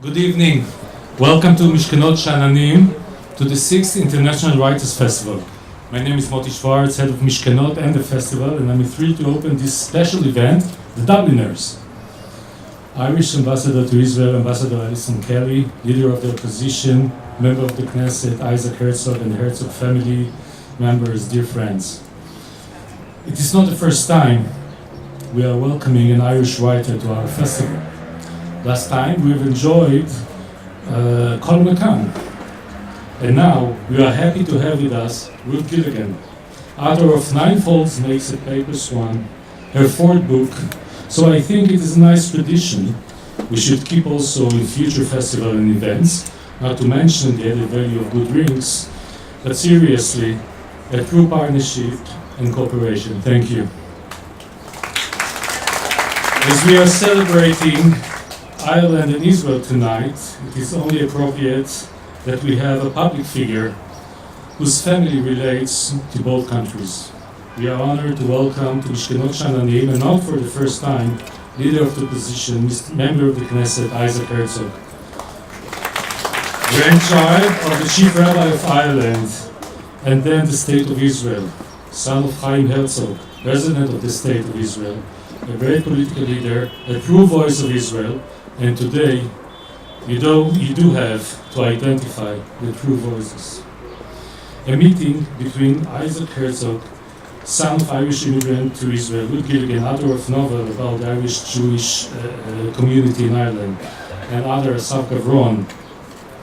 Good evening. Welcome to Mishkenot Sha'ananim, to the 6th International Writers Festival. My name is Moti Schwartz, head of Mishkenot and the festival, and I'm thrilled to open this special event, the Dubliners. Irish ambassador to Israel, Ambassador Alison Kelly, leader of the opposition, member of the Knesset, Isaac Herzog, and the Herzog family members, dear friends. It is not the first time we are welcoming an Irish writer to our festival. Last time we've enjoyed Colm McCann. And now we are happy to have with us Ruth Gilligan, author of Ninefolds Makes a Paper Swan, her fourth book. So I think it is a nice tradition we should keep also in future festivals and events, not to mention the added value of good drinks, but seriously, a true partnership and cooperation. Thank you. As we are celebrating Ireland and Israel tonight, it is only appropriate that we have a public figure whose family relates to both countries. We are honored to welcome to Mishkenot Sha'ananim, and not for the first time, leader of the opposition, member of the Knesset, Isaac Herzog. Grandchild of the chief rabbi of Ireland, and then the State of Israel, son of Chaim Herzog, president of the State of Israel, a great political leader, a true voice of Israel, and today, you do have to identify the true voices. A meeting between Isaac Herzog, son of Irish immigrant to Israel, Ruth Gilligan, author of novel about the Irish Jewish community in Ireland, and other Asaf Gavron,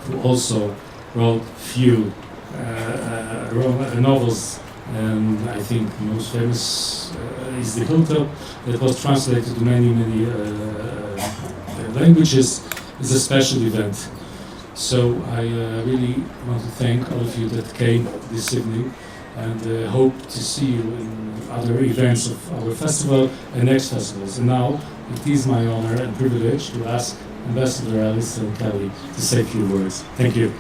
who also wrote few novels, and I think the most famous is The Hilltop, that was translated to many languages. Is a special event. So I really want to thank all of you that came this evening, and hope to see you in other events of our festival and next festivals. And now it is my honor and privilege to ask Ambassador Alison Kelly to say a few words. Thank you.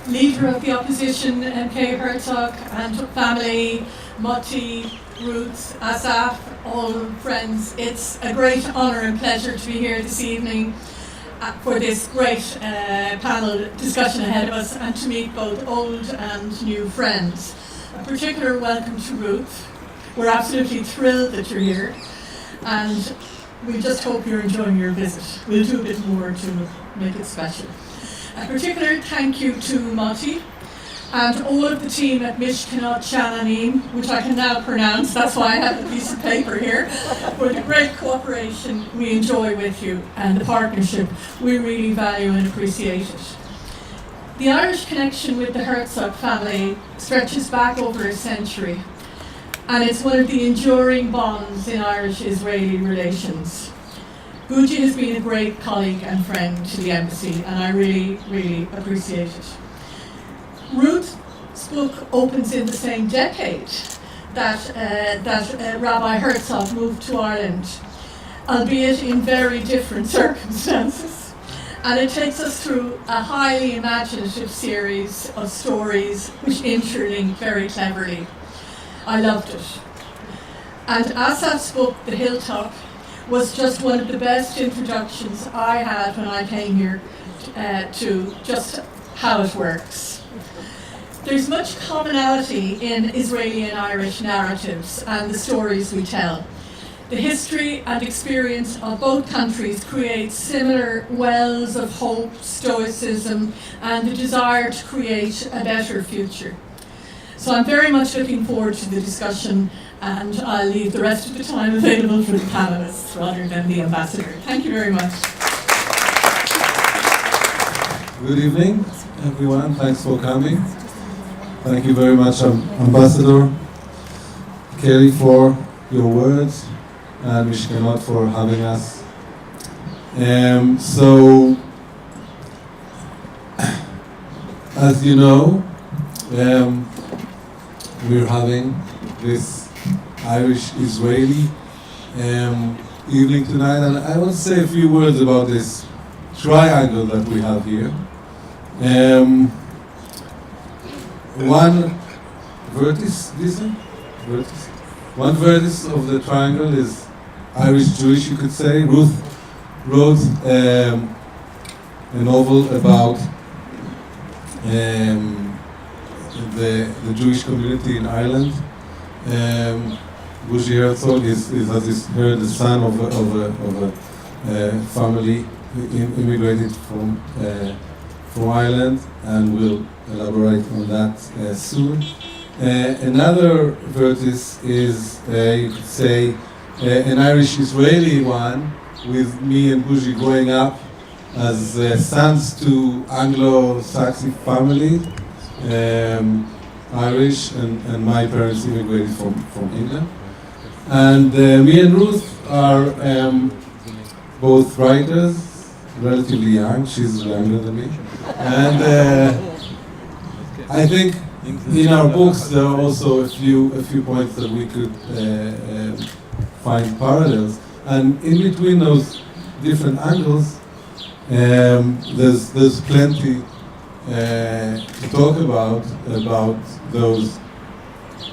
Leader of the opposition, MK Herzog, and family, Moti, Ruth, Asaf, all friends. It's a great honour and pleasure to be here this evening for this great panel discussion ahead of us, and to meet both old and new friends. A particular welcome to Ruth. We're absolutely thrilled that you're here, and we just hope you're enjoying your visit. We'll do a bit more to make it special. A particular thank you to Moti and all of the team at Mishkenot Sha'ananim, which I can now pronounce, that's why I have a piece of paper here, for the great cooperation we enjoy with you and the partnership we really value and appreciate it. The Irish connection with the Herzog family stretches back over a century, and it's one of the enduring bonds in Irish-Israeli relations. Guji has been a great colleague and friend to the embassy, and I really, really appreciate it. Ruth's book opens in the same decade that Rabbi Herzog moved to Ireland, albeit in very different circumstances. And it takes us through a highly imaginative series of stories which interlink very cleverly. I loved it. And Asaf's book, The Hilltop, was just one of the best introductions I had when I came here to just how it works. There's much commonality in Israeli and Irish narratives and the stories we tell. The history and experience of both countries creates similar wells of hope, stoicism, and the desire to create a better future. So I'm very much looking forward to the discussion, and I'll leave the rest of the time available for the panelists rather than the ambassador. Thank you very much. Good evening, everyone. Thanks for coming. Thank you very much, Ambassador Kelly, for your words, and Mishkenot for having us. So, as you know, we're having this Irish-Israeli evening tonight, and I want to say a few words about this triangle that we have here. One vertex of the triangle is Irish Jewish, you could say. Ruth wrote a novel about the Jewish community in Ireland. Buzzi Herzog is, as is heard, the son of a family who immigrated from Ireland, and we'll elaborate on that soon. Another vertis is, you could say, an Irish-Israeli one, with me and Buzzi growing up as sons to Anglo-Saxon families, Irish, and my parents immigrated from England. And me and Ruth are both writers, relatively young. She's younger than me. And I think in our books there are also a few points that we could find parallels. And in between those different angles, there's plenty to talk about those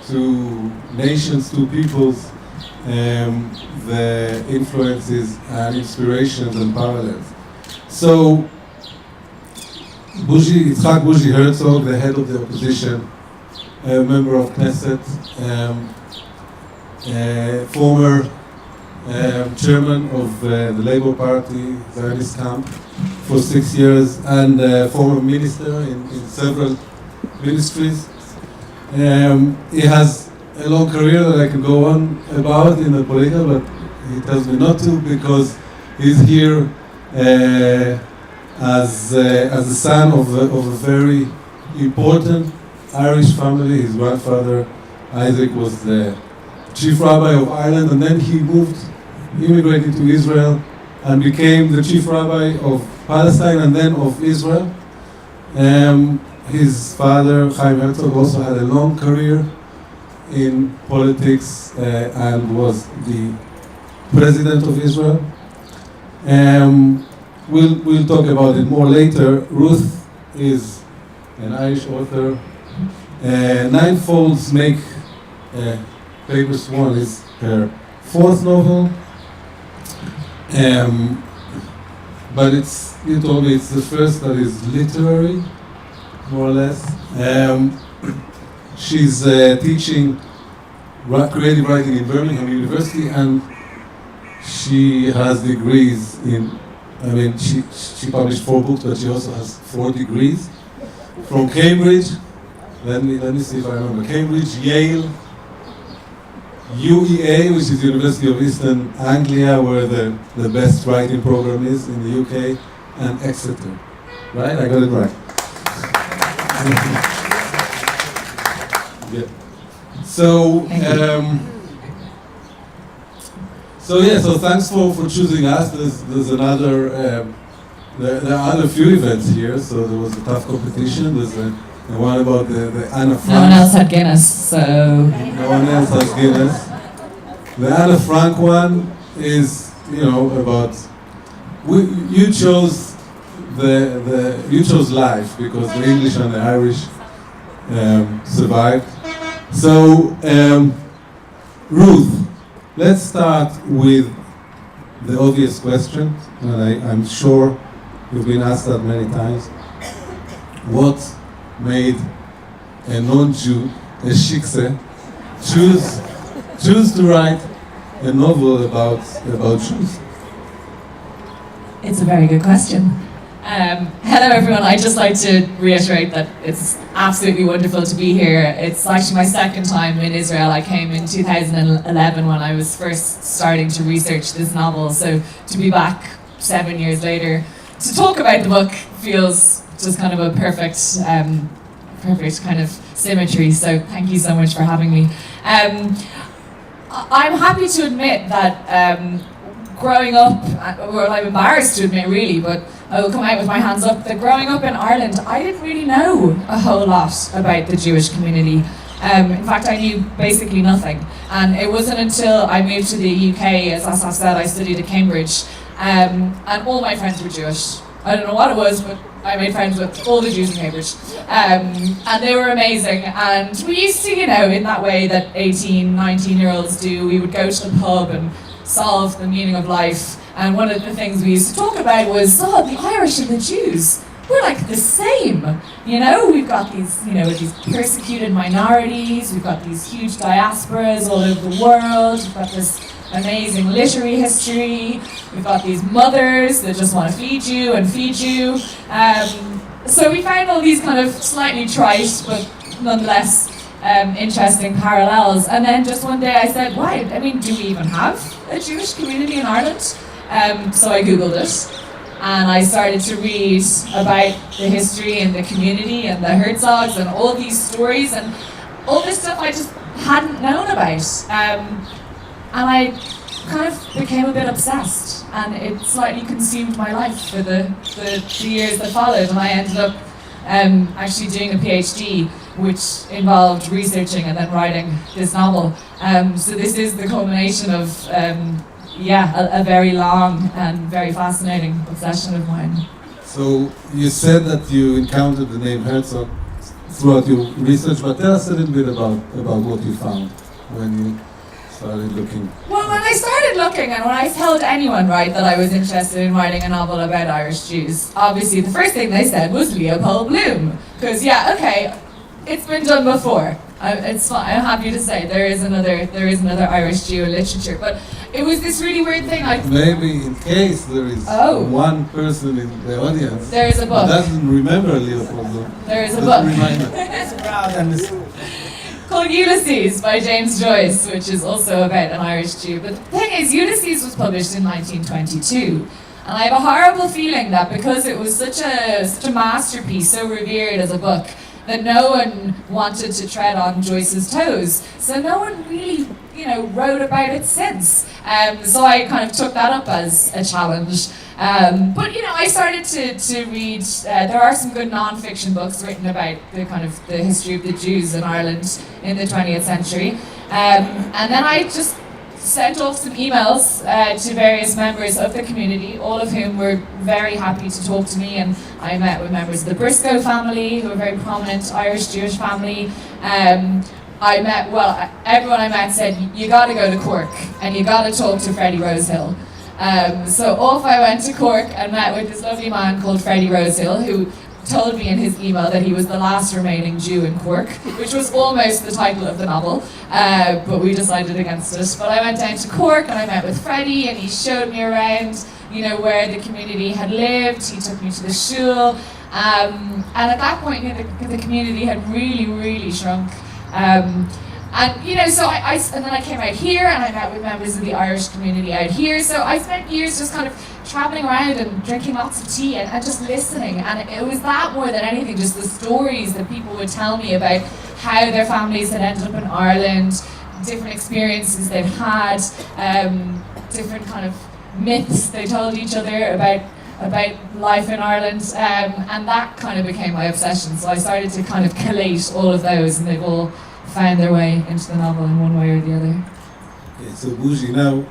two nations, two peoples, the influences and inspirations and parallels. So, Yitzhak Buzzi Herzog, the head of the opposition, a member of Knesset, former chairman of the Labour Party, Zionist camp, for 6 years, and former minister in several ministries. He has a long career that I can go on about in the political, but he tells me not to, because he's here as the son of a very important Irish family. His grandfather, Isaac, was the chief rabbi of Ireland, and then he immigrated to Israel and became the chief rabbi of Palestine and then of Israel. His father, Chaim Herzog, also had a long career in politics and was the president of Israel. We'll talk about it more later. Ruth is an Irish author. Nine Folds Make Paper Swan is her fourth novel. But you told me it's the first that is literary, more or less. She's teaching creative writing in Birmingham University, and she has degrees she published 4 books, but she also has 4 degrees from Cambridge. Let me see if I remember. Cambridge, Yale, UEA, which is University of Eastern Anglia, where the best writing program is in the UK, and Exeter. Right? I got it right. Yeah. So thanks for choosing us. There's another. There are other few events here, so there was a tough competition. There's the one about the Anna Frank. No one else had Guinness, so. No one else has Guinness. The Anna Frank one is, about. You chose you chose life because the English and the Irish survived. So, Ruth, let's start with the obvious question, and I'm sure you've been asked that many times. What made a non-Jew, a shikse, choose to write a novel about Jews? It's a very good question. Hello everyone, I'd just like to reiterate that it's absolutely wonderful to be here. It's actually my second time in Israel. I came in 2011 when I was first starting to research this novel, so to be back 7 years later to talk about the book feels just kind of a perfect kind of symmetry, so thank you so much for having me. I'm happy to admit that growing up, well, I'm embarrassed to admit really, but I will come out with my hands up, that growing up in Ireland, I didn't really know a whole lot about the Jewish community. In fact, I knew basically nothing. And it wasn't until I moved to the UK, as Asaf said, I studied at Cambridge, and all my friends were Jewish. I don't know what it was, but I made friends with all the Jews in Cambridge. And they were amazing. And we used to, in that way that 18, 19-year-olds do, we would go to the pub and solve the meaning of life. And one of the things we used to talk about was, oh, the Irish and the Jews, we're like the same. You know, we've got these, you know, these persecuted minorities, we've got these huge diasporas all over the world, we've got this amazing literary history, we've got these mothers that just want to feed you and feed you. So we found all these kind of slightly trite, but nonetheless interesting parallels. And then just one day I said, why? I mean, do we even have a Jewish community in Ireland? So I Googled it. And I started to read about the history and the community and the Herzogs and all these stories and all this stuff I just hadn't known about. And I kind of became a bit obsessed, and it slightly consumed my life for the years that followed. And I ended up actually doing a PhD, which involved researching and then writing this novel. So this is the culmination of a very long and very fascinating obsession of mine. So you said that you encountered the name Herzog throughout your research, but tell us a little bit about what you found when you started looking. Well, when I started looking and when I told anyone, right, that I was interested in writing a novel about Irish Jews, obviously the first thing they said was Leopold Bloom. Because, yeah, okay, it's been done before. It's fine. I'm happy to say there is another Irish Jew in literature, but it was this really weird thing. Maybe in case there is one person in the audience there is a book. who doesn't remember Leopold Bloom. There is a book. It's called Ulysses by James Joyce, which is also about an Irish Jew. But the thing is, Ulysses was published in 1922. And I have a horrible feeling that because it was such a masterpiece, so revered as a book, that no one wanted to tread on Joyce's toes. So no one really, wrote about it since. So I kind of took that up as a challenge. But I started to read, there are some good non-fiction books written about the history of the Jews in Ireland in the 20th century. And then I just sent off some emails to various members of the community, all of whom were very happy to talk to me, and I met with members of the Briscoe family, who are a very prominent Irish Jewish family. Everyone I met said, you got to go to Cork, and you got to talk to Freddie Rosehill. So off I went to Cork and met with this lovely man called Freddie Rosehill, who told me in his email that he was the last remaining Jew in Cork, which was almost the title of the novel, but we decided against it. But I went down to Cork and I met with Freddie, and he showed me around, where the community had lived. He took me to the shul, and at that point, the community had really, really shrunk. So and then I came out here and I met with members of the Irish community out here. So I spent years just kind of traveling around and drinking lots of tea and just listening. And it was that more than anything, just the stories that people would tell me about how their families had ended up in Ireland, different experiences they've had, different kind of myths they told each other about life in Ireland, and that kind of became my obsession. So I started to kind of collate all of those, and they've all found their way into the novel in one way or the other. Okay, so Bougie, now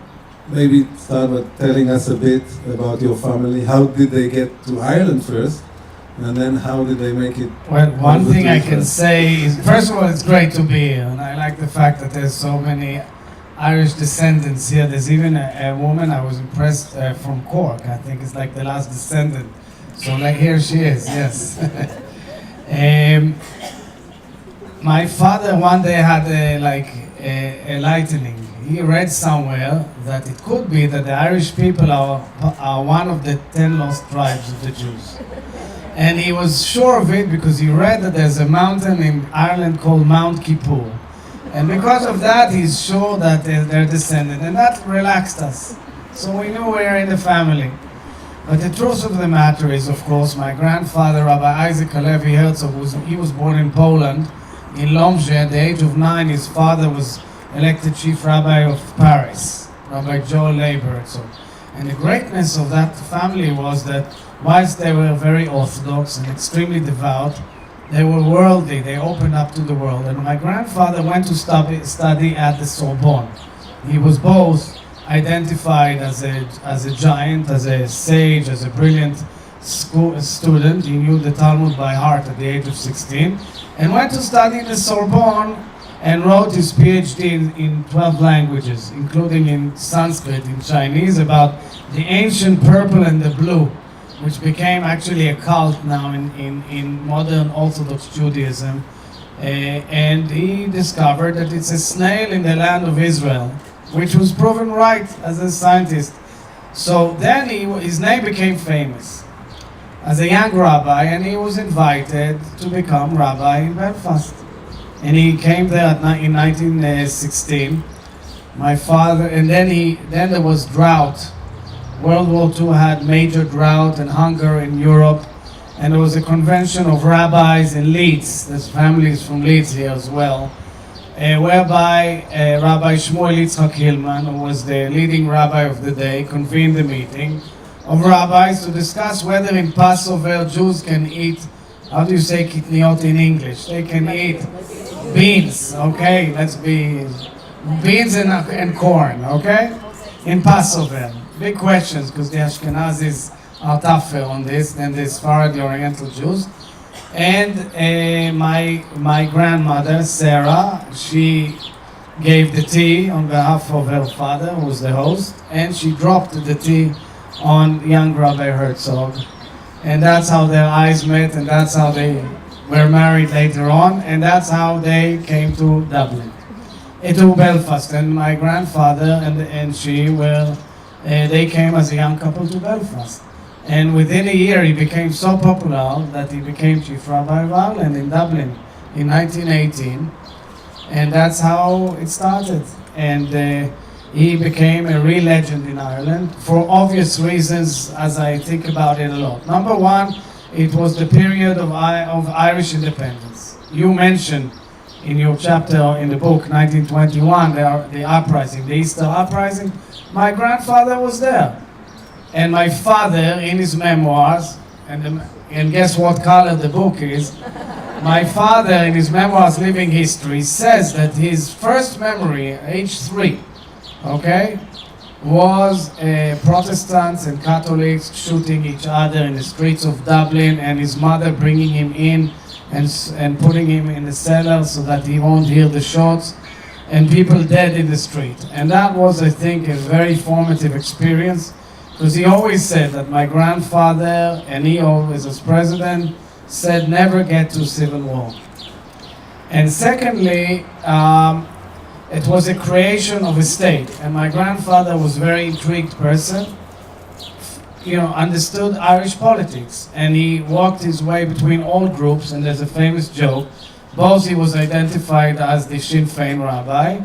maybe start by telling us a bit about your family. How did they get to Ireland first, and then how did they make it? Well, one thing I can say is, first of all, it's great to be here, and I like the fact that there's so many Irish descendants here. There's even a woman, I was impressed, from Cork. I think it's like the last descendant. So here she is, yes. My father one day had a lightning. He read somewhere that it could be that the Irish people are one of the 10 lost tribes of the Jews. And he was sure of it because he read that there's a mountain in Ireland called Mount Kippur. And because of that, he's sure that they're descended. And that relaxed us. So we knew we were in the family. But the truth of the matter is, of course, my grandfather, Rabbi Isaac Halevi Herzog, he was born in Poland, in Lomge. At the age of 9, his father was elected chief rabbi of Paris, Rabbi Joel Leib Herzog. And the greatness of that family was that whilst they were very orthodox and extremely devout, they were worldly, they opened up to the world. And my grandfather went to study at the Sorbonne. He was both identified as a giant, as a sage, as a brilliant student. He knew the Talmud by heart at the age of 16, and went to study in the Sorbonne and wrote his PhD in 12 languages, including in Sanskrit, in Chinese, about the ancient purple and the blue, which became actually a cult now in modern Orthodox Judaism. And he discovered that it's a snail in the land of Israel, which was proven right as a scientist. So then his name became famous as a young rabbi, and he was invited to become rabbi in Belfast. And he came there in 1916. My father, and then there was drought. World War II had major drought and hunger in Europe, and there was a convention of rabbis in Leeds. There's families from Leeds here as well, whereby Rabbi Shmuel Yitzchak Hillman, who was the leading rabbi of the day, convened the meeting of rabbis to discuss whether in Passover Jews can eat, how do you say kitniot in English? They can eat beans, okay? Let's be beans and corn, okay? In Passover. Big questions, because the Ashkenazis are tougher on this than the Sephardi Oriental Jews. And my grandmother, Sarah, she gave the tea on behalf of her father, who was the host, and she dropped the tea on young Rabbi Herzog. And that's how their eyes met, and that's how they were married later on, and that's how they came to Dublin, to Belfast. And my grandfather and she were, they came as a young couple to Belfast. And within a year, he became so popular that he became Chief Rabbi of Ireland in Dublin in 1918. And that's how it started. And he became a real legend in Ireland for obvious reasons, as I think about it a lot. Number one, it was the period of Irish independence. You mentioned in your chapter in the book, 1921, the uprising, the Easter uprising. My grandfather was there. And my father, in his memoirs, and guess what color the book is? My father, in his memoirs, Living History, says that his first memory, age 3, okay, was Protestants and Catholics shooting each other in the streets of Dublin, and his mother bringing him in and putting him in the cellar so that he won't hear the shots, and people dead in the street. And that was, I think, a very formative experience, because he always said that my grandfather, and he always as president, said never get to civil war. And secondly, it was a creation of a state, and my grandfather was a very intrigued person, understood Irish politics, and he walked his way between all groups. And there's a famous joke, both he was identified as the Sinn Féin rabbi,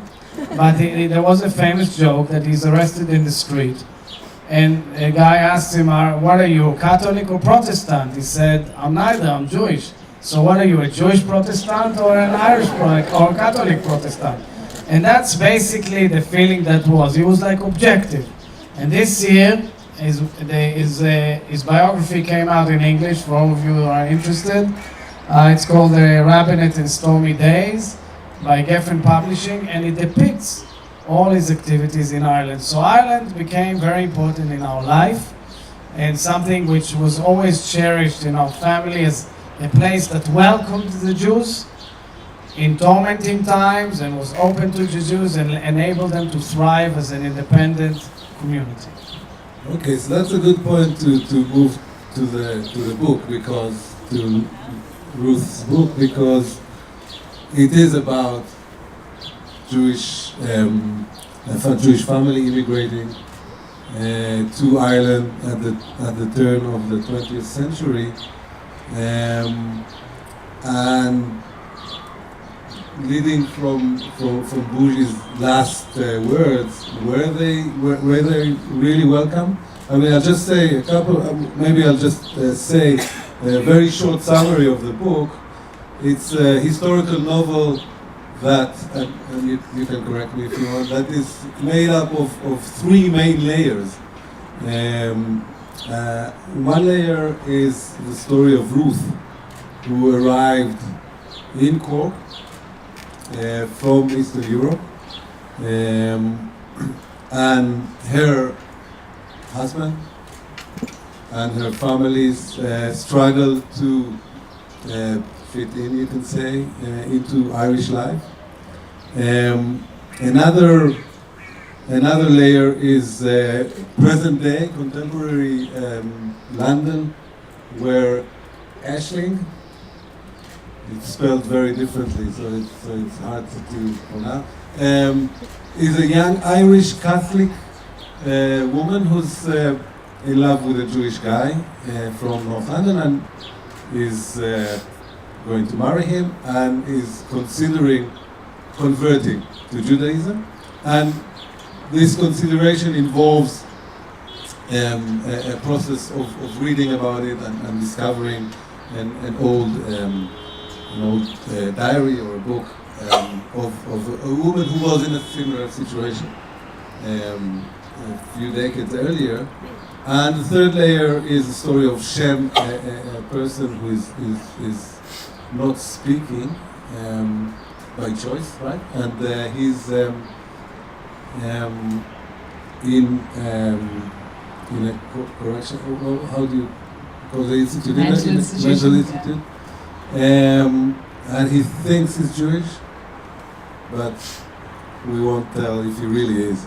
but there was a famous joke that he's arrested in the street, and a guy asked him, what are you, Catholic or Protestant? He said, I'm neither, I'm Jewish. So what are you, a Jewish Protestant or an Irish or Catholic Protestant? And that's basically the feeling that was. He was like objective. And this year, his biography came out in English for all of you who are interested. It's called The Rabbinate in Stormy Days by Geffen Publishing, and it depicts all his activities in Ireland. So Ireland became very important in our life, and something which was always cherished in our family as a place that welcomed the Jews in tormenting times and was open to the Jews and enabled them to thrive as an independent community. Okay, so that's a good point to move to the book, because to Ruth's book, because it is about Jewish family immigrating to Ireland at the turn of the 20th century, and leading from Bougie's last words, were they really welcome? I mean, I'll just say a couple. Maybe I'll just say a very short summary of the book. It's a historical novel that, and you can correct me if you want, that is made up of 3 main layers. One layer is the story of Ruth, who arrived in Cork from Eastern Europe, and her husband and her families struggled to fit in, you can say, into Irish life. Another layer is present day, contemporary London, where Aisling, it's spelled very differently, so it's hard to pronounce, is a young Irish Catholic woman who's in love with a Jewish guy from North London and is going to marry him and is considering converting to Judaism. And this consideration involves a process of reading about it and discovering an old diary or a book of a woman who was in a similar situation a few decades earlier. And the third layer is the story of Shem, a person who is not speaking by choice, right? And he's in a correction. How do you call the institute? Mental institution. Mental institute. And he thinks he's Jewish, but we won't tell if he really is.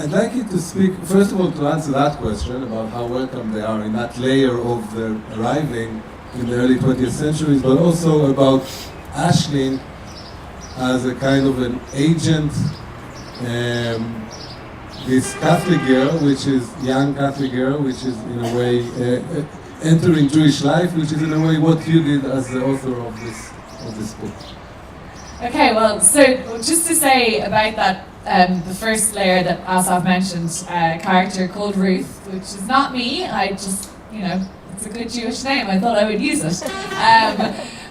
I'd like you to speak, first of all, to answer that question about how welcome they are in that layer of their arriving in the early 20th centuries, but also about Aisling as a kind of an agent, this Catholic girl, which is young Catholic girl, which is in a way entering Jewish life, which is in a way what you did as the author of this book. Okay, well, so just to say about that, the first layer that Asaf mentioned, a character called Ruth, which is not me. I just, it's a good Jewish name. I thought I would use it.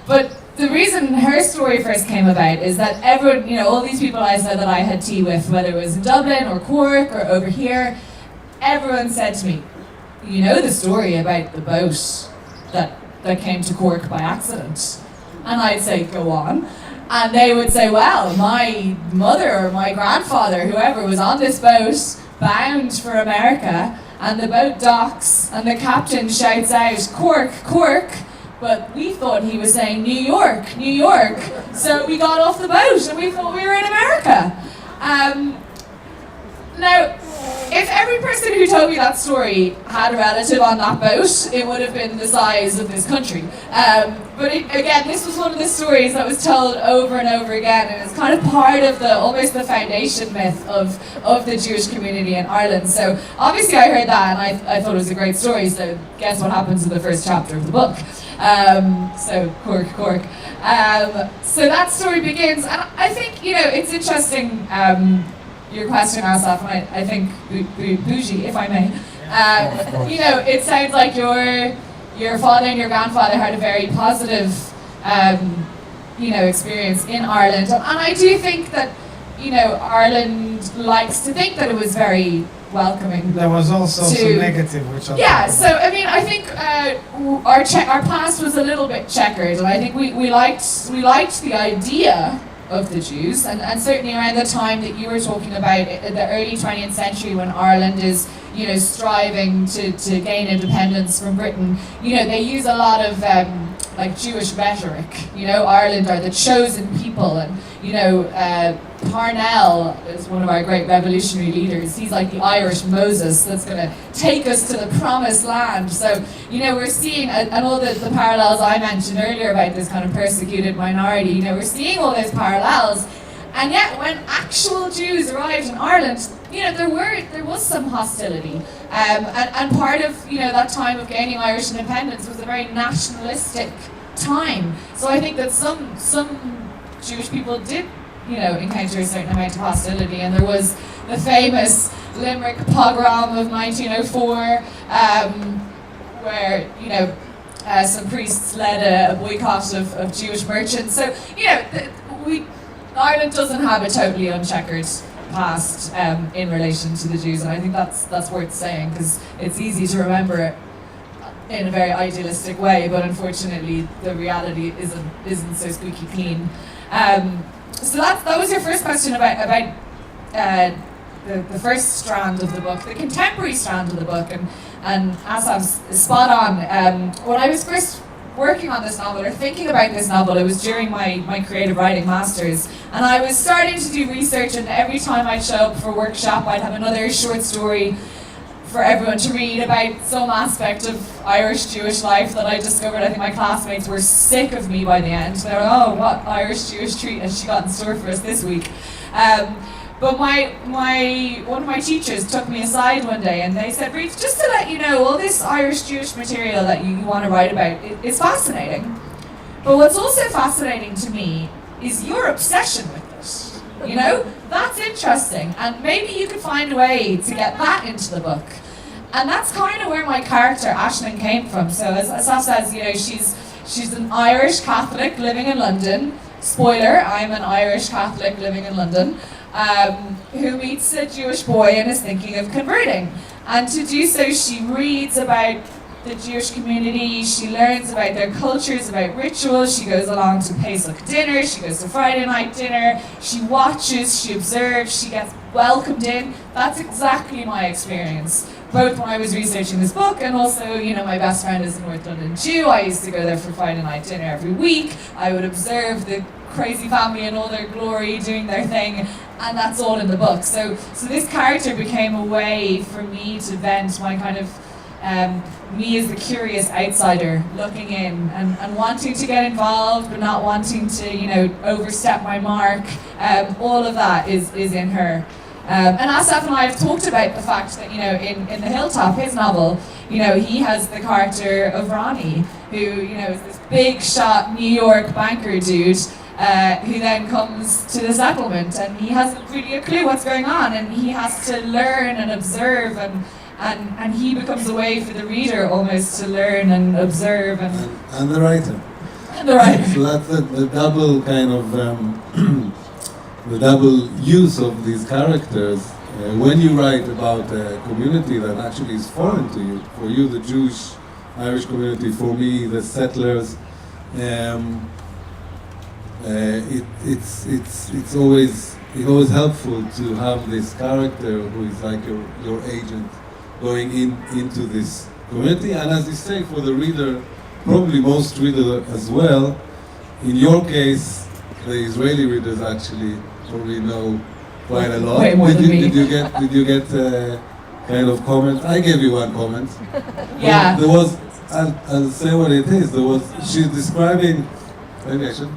But the reason her story first came about is that everyone, all these people I said that I had tea with, whether it was in Dublin or Cork or over here, everyone said to me, you know the story about the boat that came to Cork by accident? And I'd say, go on. And they would say, well, my mother or my grandfather, whoever, was on this boat, bound for America, and the boat docks, and the captain shouts out, Cork, Cork, but we thought he was saying New York, New York. So we got off the boat, and we thought we were in America. Now, if every person who told me that story had a relative on that boat, it would have been the size of this country. But again, this was one of the stories that was told over and over again, and it's kind of part of almost the foundation myth of the Jewish community in Ireland. So obviously I heard that, and I thought it was a great story, so guess what happens in the first chapter of the book. So Cork, Cork. So that story begins, and I think, it's interesting, your question, Asaf, and I think bougie, if I may. It sounds like your father and your grandfather had a very positive, experience in Ireland, and I do think that, Ireland likes to think that it was very welcoming. There was also some negative, which so I think our past was a little bit checkered, and I think we liked the idea of the Jews, and certainly around the time that you were talking about, the early 20th century, when Ireland is, striving to gain independence from Britain, they use a lot of Jewish rhetoric. Ireland are the chosen people, and Parnell is one of our great revolutionary leaders. He's like the Irish Moses that's going to take us to the promised land. So, we're seeing, and all the parallels I mentioned earlier about this kind of persecuted minority, we're seeing all those parallels. And yet, when actual Jews arrived in Ireland, there was some hostility. And part of, that time of gaining Irish independence was a very nationalistic time. So I think that some Jewish people did encounter a certain amount of hostility, and there was the famous Limerick pogrom of 1904, where some priests led a boycott of Jewish merchants. So Ireland doesn't have a totally uncheckered past in relation to the Jews, and I think that's worth saying, because it's easy to remember it in a very idealistic way, but unfortunately the reality isn't so squeaky clean. So that was your first question about the first strand of the book, the contemporary strand of the book, and Asaf's spot on. When I was first working on this novel or thinking about this novel. It was during my creative writing masters, and I was starting to do research, and every time I'd show up for a workshop I'd have another short story for everyone to read about some aspect of Irish Jewish life that I discovered. I think my classmates were sick of me by the end. They were, oh, what Irish Jewish treat has she got in store for us this week? But one of my teachers took me aside one day and they said, Ruth, just to let you know, all this Irish Jewish material that you want to write about, it's fascinating. But what's also fascinating to me is your obsession with it. You know, that's interesting, and maybe you could find a way to get that into the book. And that's kind of where my character Aisling came from. So as Asaf says, you know, she's an Irish Catholic living in London. Spoiler, I'm an Irish Catholic living in London, who meets a Jewish boy and is thinking of converting. And to do so, she reads about the Jewish community, she learns about their cultures, about rituals, she goes along to Pesach dinner, she goes to Friday night dinner, she watches, she observes, she gets welcomed in. That's exactly my experience, both when I was researching this book and also, you know, my best friend is a North London Jew. I used to go there for Friday night dinner every week. I would observe the crazy family in all their glory doing their thing, and that's all in the book. So this character became a way for me to vent my kind of me as the curious outsider looking in and wanting to get involved but not wanting to, you know, overstep my mark. All of that is in her. And Asaf and I have talked about the fact that, you know, in The Hilltop, his novel, you know, he has the character of Ronnie, who, you know, is this big shot New York banker dude who then comes to the settlement and he hasn't really a clue what's going on, and he has to learn and observe, and he becomes a way for the reader almost to learn and observe and the writer. And the writer. So that's the double kind of the double use of these characters. When you write about a community that actually is foreign to you, for you the Jewish Irish community, for me the settlers, it's always helpful to have this character who is like your agent going into this community, and as you say, for the reader, probably most reader as well. In your case, the Israeli readers actually probably know quite a lot. Way more than me. Did you get kind of comments? I gave you one comment. Yeah. There was, I'll say what it is. She's describing, maybe I should,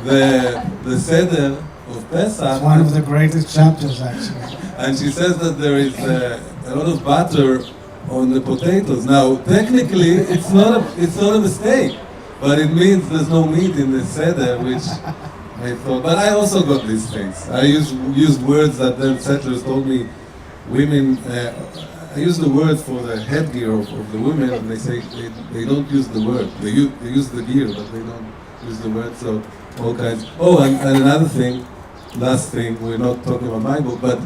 the Seder of Pesach. It's one of the greatest chapters, actually. And she says that there is a lot of butter on the potatoes. Now, technically, it's not a mistake, but it means there's no meat in the Seder, which I thought. But I also got these things. I used words that then settlers told me, women. I use the word for the headgear of the women, and they say they don't use the word. They use the gear, but they don't use the word. So all kinds. Oh, and another thing, last thing. We're not talking about my book, but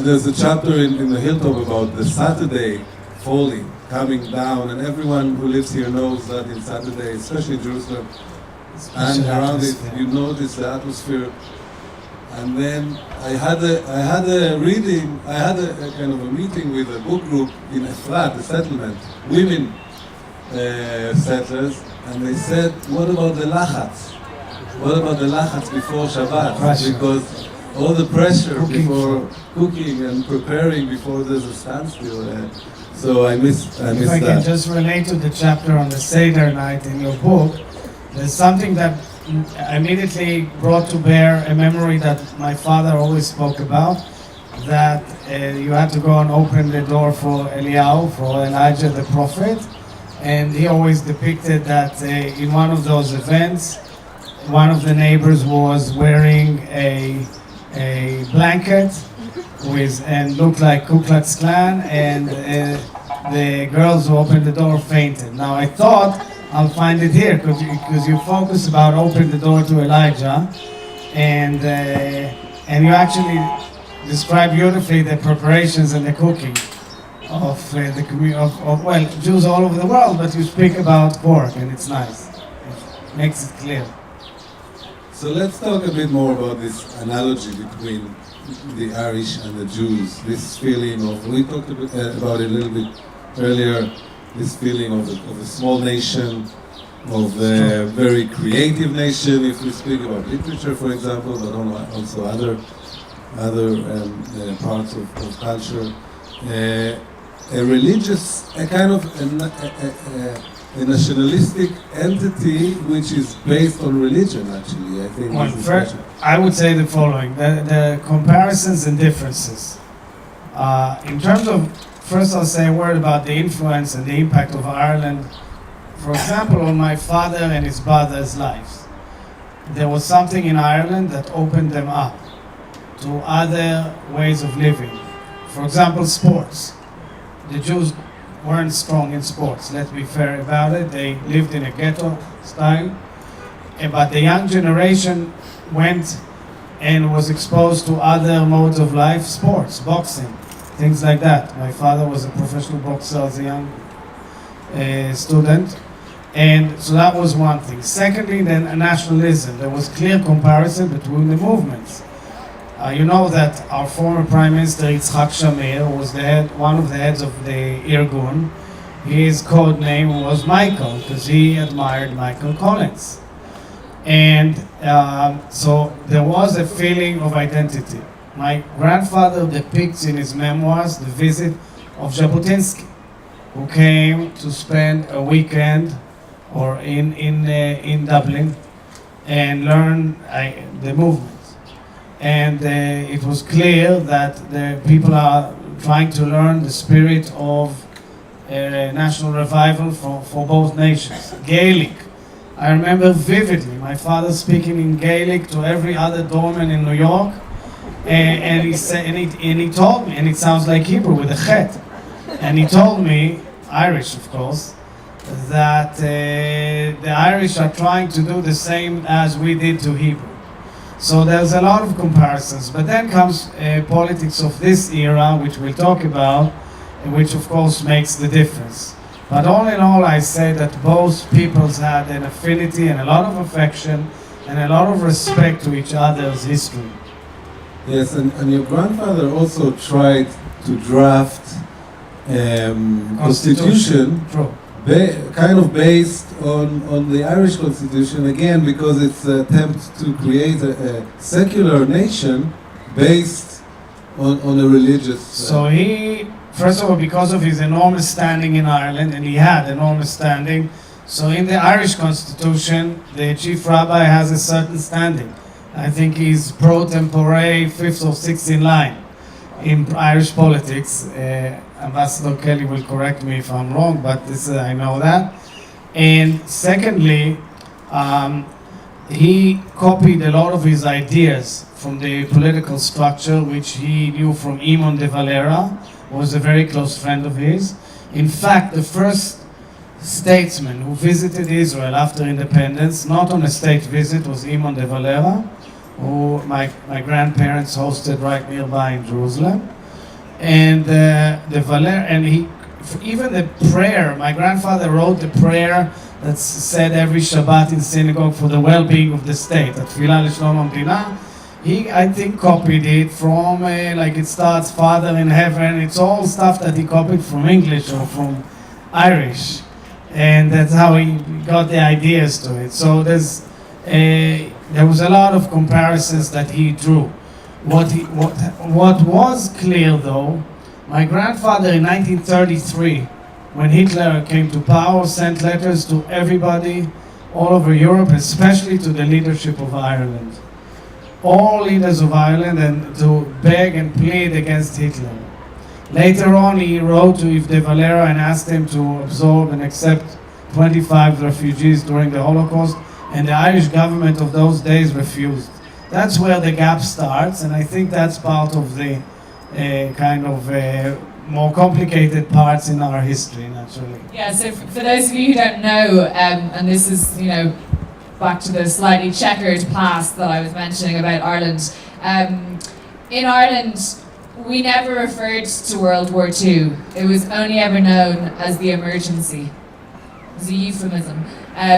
there's a chapter in The Hilltop about the Saturday falling, coming down, and everyone who lives here knows that in Saturday, especially in Jerusalem, and around it, you notice the atmosphere. And then I had a reading, I had a kind of a meeting with a book group in Efrat, the settlement, women settlers, and they said, what about the lachatz? What about the lachatz before Shabbat? Pressure. Because all the pressure Cooking. before cooking and preparing before there's a standstill. So I missed If I can that. just relate to the chapter on the Seder night in your book, there's something that immediately brought to bear a memory that my father always spoke about, that you had to go and open the door for Eliyahu, for Elijah the prophet, and he always depicted that in one of those events, one of the neighbors was wearing a blanket and looked like Ku Klux Klan, and the girls who opened the door fainted. Now I thought I'll find it here because you focus about opening the door to Elijah, and you actually describe beautifully the preparations and the cooking of the community Jews all over the world. But you speak about pork, and it's nice. It makes it clear. So let's talk a bit more about this analogy between the Irish and the Jews. This feeling of, we talked about it a little bit earlier, this feeling of a small nation of a very creative nation, if we speak about literature, for example, but also other parts of culture. A religious, a kind of a nationalistic entity which is based on religion, actually, I think. Well, I would say the following, the comparisons and differences. In terms of, first I'll say a word about the influence and the impact of Ireland, for example, on my father and his brother's lives. There was something in Ireland that opened them up to other ways of living. For example, sports. The Jews weren't strong in sports, let's be fair about it. They lived in a ghetto style. But the young generation went and was exposed to other modes of life, sports, boxing, things like that. My father was a professional boxer as a young student. And so that was one thing. Secondly, then nationalism. There was clear comparison between the movements. You know that our former Prime Minister Yitzhak Shamir was one of the heads of the Irgun. His code name was Michael because he admired Michael Collins. And so there was a feeling of identity. My grandfather depicts in his memoirs the visit of Jabotinsky, who came to spend a weekend or in Dublin and learn the movement. And it was clear that the people are trying to learn the spirit of national revival for both nations. Gaelic. I remember vividly my father speaking in Gaelic to every other doorman in New York, and he said, and he told me, and it sounds like Hebrew with a chet, and he told me, Irish of course, that the Irish are trying to do the same as we did to Hebrew. So there's a lot of comparisons, but then comes politics of this era, which we'll talk about, which of course makes the difference. But all in all, I say that both peoples had an affinity and a lot of affection and a lot of respect to each other's history. Yes, and your grandfather also tried to draft constitution. True. Kind of based on the Irish constitution, again, because it's an attempt to create a secular nation based on a religious... So he, first of all, because of his enormous standing in Ireland, and he had enormous standing, so in the Irish constitution, the chief rabbi has a certain standing. I think he's pro tempore, fifth or sixth in line in Irish politics. Ambassador Kelly will correct me if I'm wrong, but this I know that. And secondly, he copied a lot of his ideas from the political structure, which he knew from Imon de Valera, who was a very close friend of his. In fact, the first statesman who visited Israel after independence, not on a state visit, was Imon de Valera, who my grandparents hosted right nearby in Jerusalem. And even the prayer, my grandfather wrote the prayer that's said every Shabbat in synagogue for the well-being of the state, at Tfilah L'Shlom HaMdina. He, I think, copied it from, like it starts, Father in Heaven. It's all stuff that he copied from English or from Irish. And that's how he got the ideas to it. So there was a lot of comparisons that he drew. What was clear though, my grandfather in 1933, when Hitler came to power, sent letters to everybody all over Europe, especially to the leadership of Ireland. All leaders of Ireland, and to beg and plead against Hitler. Later on he wrote to Yves de Valera and asked him to absorb and accept 25 refugees during the Holocaust, and the Irish government of those days refused. That's where the gap starts, and I think that's part of the more complicated parts in our history, naturally. Yeah, so for those of you who don't know, and this is, back to the slightly checkered past that I was mentioning about Ireland. In Ireland, we never referred to World War II. It was only ever known as the emergency. It was a euphemism,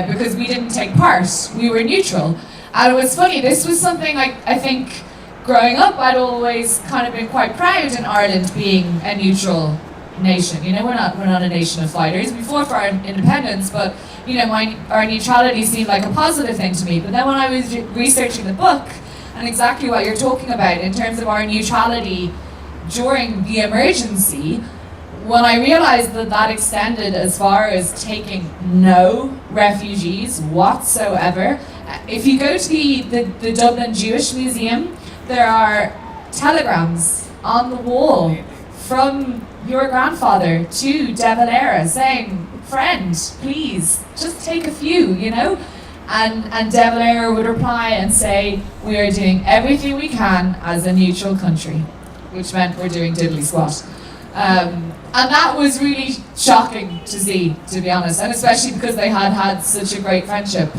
because we didn't take part. We were neutral. And it was funny, this was something I think growing up I'd always kind of been quite proud in Ireland being a neutral nation. We're not a nation of fighters. We fought for our independence, but our neutrality seemed like a positive thing to me. But then when I was researching the book and exactly what you're talking about in terms of our neutrality during the emergency, when I realized that that extended as far as taking no refugees whatsoever. If you go to the Dublin Jewish Museum, there are telegrams on the wall from your grandfather to De Valera saying, "Friend, please, just take a few," And De Valera would reply and say, "We are doing everything we can as a neutral country," which meant we're doing diddly squat. And that was really shocking to see, to be honest, and especially because they had such a great friendship.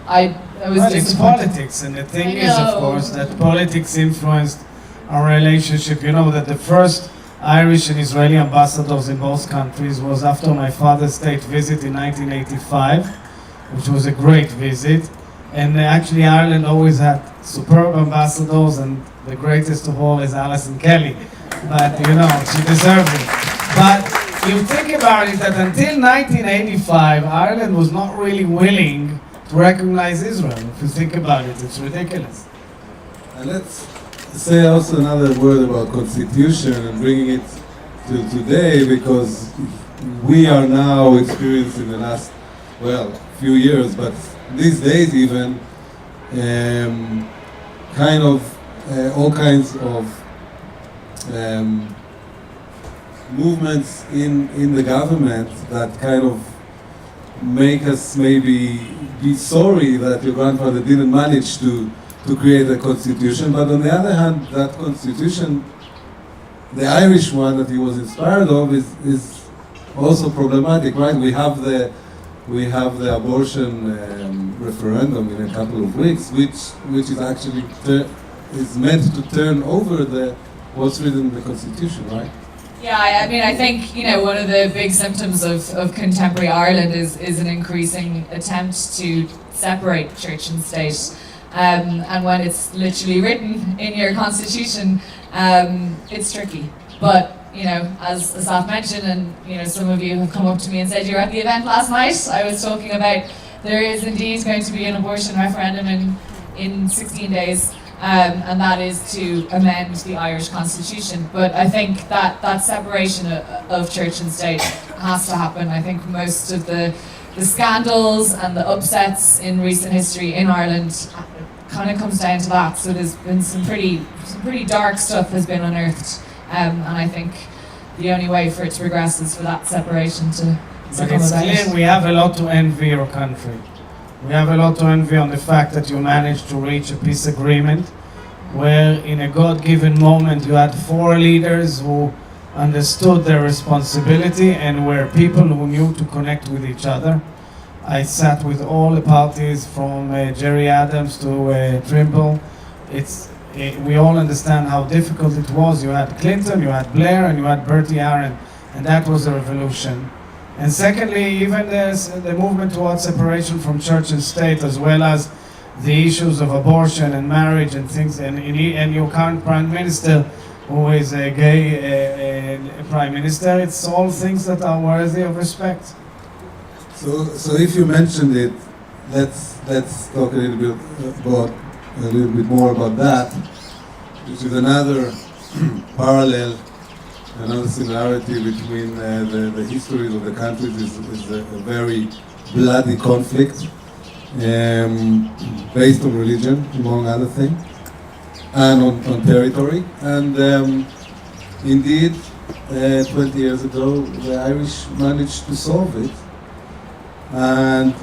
I was Well, it's disappointed. politics, and the thing is, of course, that politics influenced our relationship. You know that the first Irish and Israeli ambassadors in both countries was after my father's state visit in 1985, which was a great visit. And actually Ireland always had superb ambassadors, and the greatest of all is Alison Kelly. But she deserved it. But you think about it, that until 1985, Ireland was not really willing to recognize Israel. If you think about it, it's ridiculous. And let's say also another word about constitution and bringing it to today, because we are now experiencing the last, few years, but these days even, all kinds of movements in the government that kind of make us maybe be sorry that your grandfather didn't manage to create a constitution. But on the other hand, that constitution, the Irish one that he was inspired of, is also problematic, right? We have the abortion referendum in a couple of weeks, which is actually is meant to turn over what's written in the constitution, right? Yeah, I think one of the big symptoms of contemporary Ireland is an increasing attempt to separate church and state. And when it's literally written in your constitution, it's tricky. But as Asaf mentioned, and some of you have come up to me and said you were at the event last night, I was talking about there is indeed going to be an abortion referendum in 16 days. And that is to amend the Irish constitution. But I think that separation of church and state has to happen. I think most of the scandals and the upsets in recent history in Ireland kind of comes down to that. So there's been some pretty dark stuff has been unearthed, and I think the only way for it to progress is for that separation to But come it's about. clear we have a lot to envy your country. We have a lot to envy on the fact that you managed to reach a peace agreement where in a God-given moment you had 4 leaders who understood their responsibility and were people who knew to connect with each other. I sat with all the parties from Jerry Adams to Trimble. We all understand how difficult it was. You had Clinton, you had Blair, and you had Bertie Ahern, and that was a revolution. And secondly, even the movement towards separation from church and state, as well as the issues of abortion and marriage and things, and your current prime minister, who is a gay prime minister, it's all things that are worthy of respect. So if you mentioned it, let's talk a little bit more about that, which is another parallel. Another similarity between the histories of the countries is a very bloody conflict based on religion, among other things, and on territory. And indeed, 20 years ago, the Irish managed to solve it. And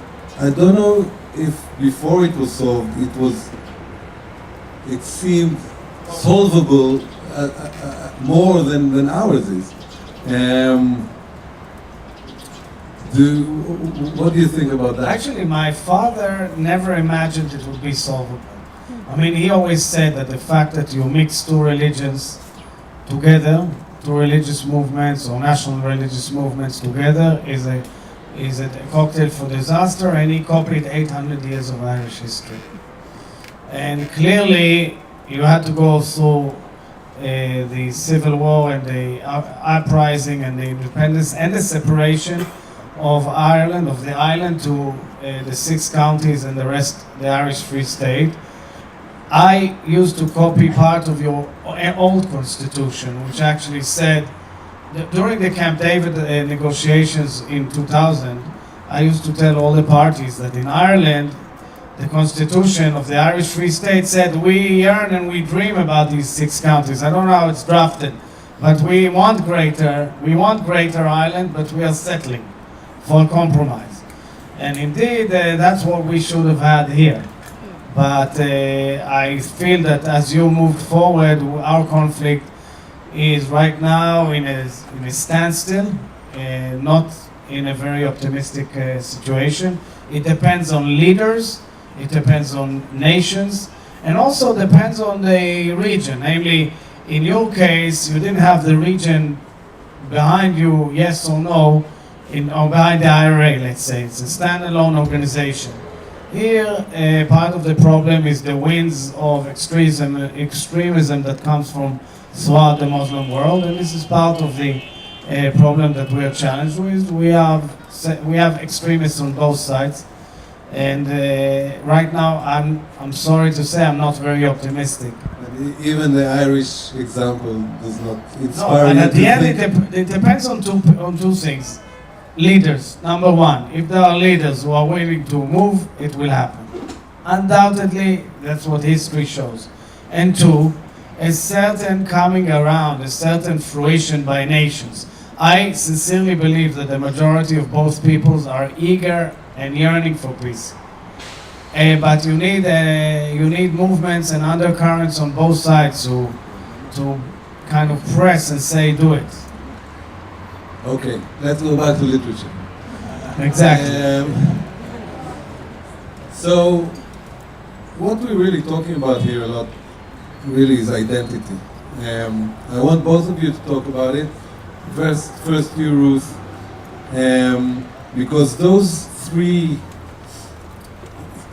I don't know if before it was solved, it seemed solvable more than ours is. What do you think about that? Actually, my father never imagined it would be solvable. I mean, he always said that the fact that you mix 2 religions together, 2 religious movements or national religious movements together is a cocktail for disaster, and he copied 800 years of Irish history. And clearly, you had to go through the Civil War and the uprising and the independence and the separation of Ireland, of the island, to the 6 counties and the rest, the Irish Free State. I used to copy part of your old constitution, which actually said, during the Camp David negotiations in 2000, I used to tell all the parties that in Ireland, the constitution of the Irish Free State said we yearn and we dream about these 6 counties. I don't know how it's drafted, but we want greater Ireland, but we are settling for compromise. And indeed, that's what we should have had here. But I feel that as you moved forward, our conflict is right now in a standstill, not in a very optimistic situation. It depends on leaders, it depends on nations, and also depends on the region. Namely, in your case, you didn't have the region behind you, yes or no, or behind the IRA, let's say. It's a standalone organization. Here, part of the problem is the winds of extremism that comes from throughout the Muslim world, and this is part of the problem that we are challenged with. We have extremists on both sides, and right now I'm sorry to say I'm not very optimistic. Even the Irish example does not No, inspire and you at to the end think. it depends on two things. Leaders, number one, if there are leaders who are willing to move, it will happen. Undoubtedly, that's what history shows. And two, a certain coming around, a certain fruition by nations. I sincerely believe that the majority of both peoples are eager and yearning for peace. But you need movements and undercurrents on both sides to kind of press and say, do it. Okay, let's go back to literature. Exactly. So, what we're really talking about here a lot really is identity. I want both of you to talk about it. First you, Ruth, because those 3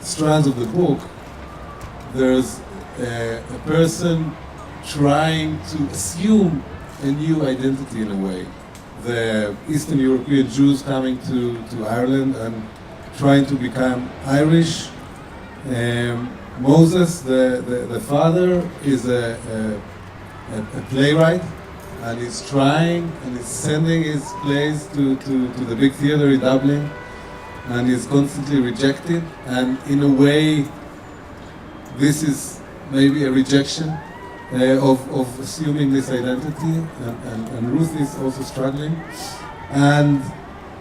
strands of the book, there's a person trying to assume a new identity in a way. The Eastern European Jews coming to Ireland and trying to become Irish. Moses, the father, is a playwright, and he's trying and he's sending his plays to the big theater in Dublin, and he's constantly rejected. And in a way, this is maybe a rejection of assuming this identity, and Ruth is also struggling. And